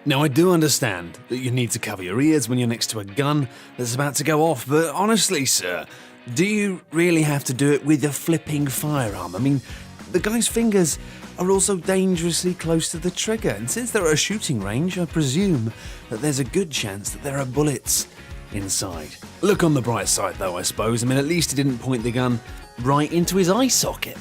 Now, I do understand that you need to cover your ears when you're next to a gun that's about to go off, but honestly, sir, do you really have to do it with a flipping firearm? I mean, the guy's fingers are also dangerously close to the trigger, and since they're at a shooting range, I presume that there's a good chance that there are bullets inside. Look on the bright side, though, I suppose. I mean, at least he didn't point the gun right into his eye socket.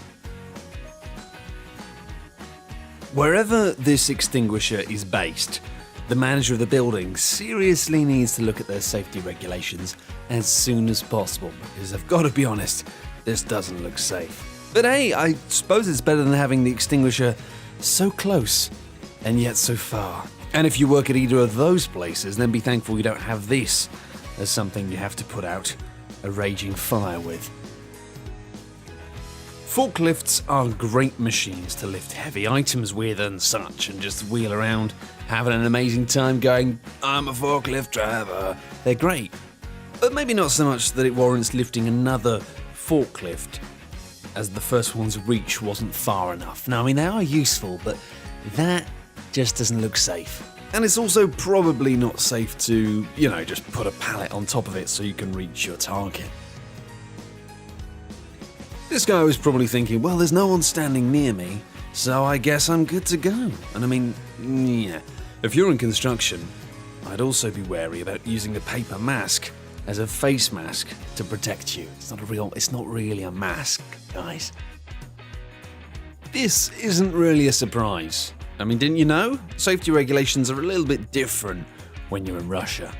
Wherever this extinguisher is based, the manager of the building seriously needs to look at their safety regulations as soon as possible, because I've got to be honest, this doesn't look safe. But hey, I suppose it's better than having the extinguisher so close and yet so far. And if you work at either of those places, then be thankful you don't have this as something you have to put out a raging fire with. Forklifts are great machines to lift heavy items with and such, and just wheel around having an amazing time going, I'm a forklift driver. They're great, but maybe not so much that it warrants lifting another forklift, as the first one's reach wasn't far enough. Now, I mean, they are useful, but that just doesn't look safe. And it's also probably not safe to, just put a pallet on top of it so you can reach your target. This guy was probably thinking, well, there's no one standing near me, so I guess I'm good to go. And I mean, yeah, if you're in construction, I'd also be wary about using a paper mask as a face mask to protect you. It's not really a mask, guys. This isn't really a surprise. I mean, didn't you know? Safety regulations are a little bit different when you're in Russia.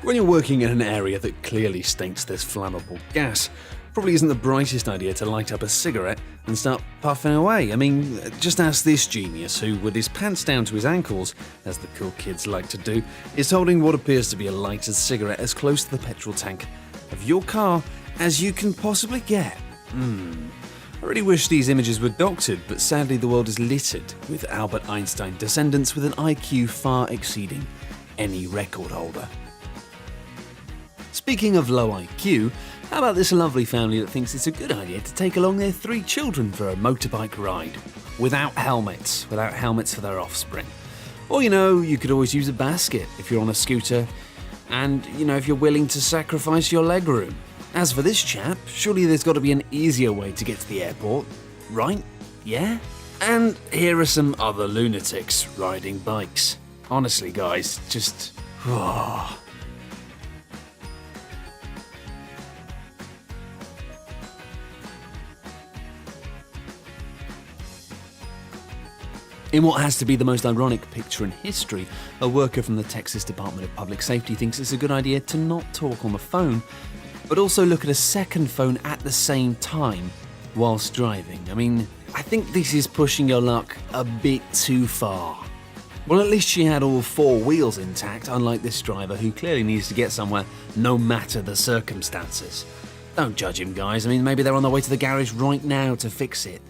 When you're working in an area that clearly stinks this flammable gas, probably isn't the brightest idea to light up a cigarette and start puffing away. I mean, just ask this genius who, with his pants down to his ankles, as the cool kids like to do, is holding what appears to be a lighted cigarette as close to the petrol tank of your car as you can possibly get. I really wish these images were doctored, but sadly the world is littered with Albert Einstein descendants with an IQ far exceeding any record holder. Speaking of low IQ, how about this lovely family that thinks it's a good idea to take along their 3 children for a motorbike ride without helmets for their offspring? Or, you could always use a basket if you're on a scooter and, if you're willing to sacrifice your legroom. As for this chap, surely there's got to be an easier way to get to the airport, right? Yeah? And here are some other lunatics riding bikes. Honestly, guys, just... In what has to be the most ironic picture in history, a worker from the Texas Department of Public Safety thinks it's a good idea to not talk on the phone, but also look at a second phone at the same time whilst driving. I mean, I think this is pushing your luck a bit too far. Well, at least she had all 4 wheels intact, unlike this driver who clearly needs to get somewhere no matter the circumstances. Don't judge him, guys. I mean, maybe they're on their way to the garage right now to fix it.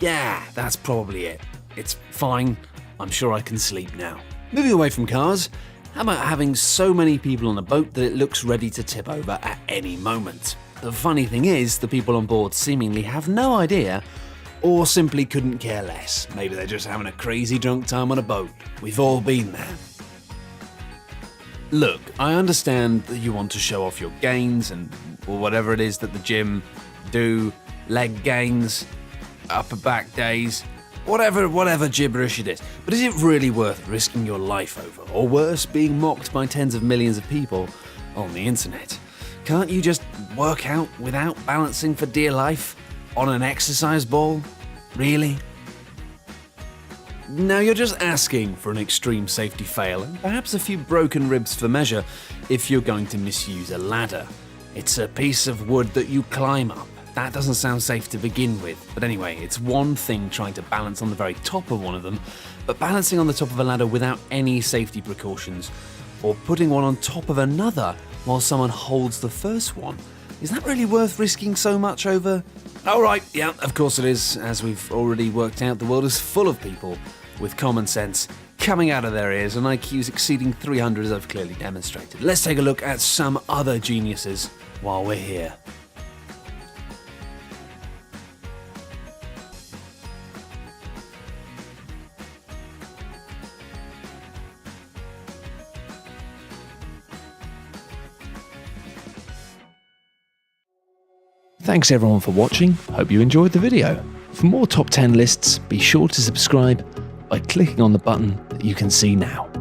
Yeah, that's probably it. It's fine. I'm sure I can sleep now. Moving away from cars, how about having so many people on a boat that it looks ready to tip over at any moment? The funny thing is, the people on board seemingly have no idea or simply couldn't care less. Maybe they're just having a crazy drunk time on a boat. We've all been there. Look, I understand that you want to show off your gains or whatever it is that the gym do, leg gains, upper back days, whatever gibberish it is. But is it really worth risking your life over, or worse, being mocked by tens of millions of people on the internet? Can't you just work out without balancing for dear life on an exercise ball? Really? Now you're just asking for an extreme safety fail and perhaps a few broken ribs for measure if you're going to misuse a ladder. It's a piece of wood that you climb up. That doesn't sound safe to begin with, but anyway, it's one thing trying to balance on the very top of one of them, but balancing on the top of a ladder without any safety precautions, or putting one on top of another while someone holds the first one, is that really worth risking so much over? Oh right, yeah, of course it is. As we've already worked out, the world is full of people with common sense coming out of their ears and IQs exceeding 300 as I've clearly demonstrated. Let's take a look at some other geniuses while we're here. Thanks everyone for watching, hope you enjoyed the video. For more top 10 lists, be sure to subscribe by clicking on the button that you can see now.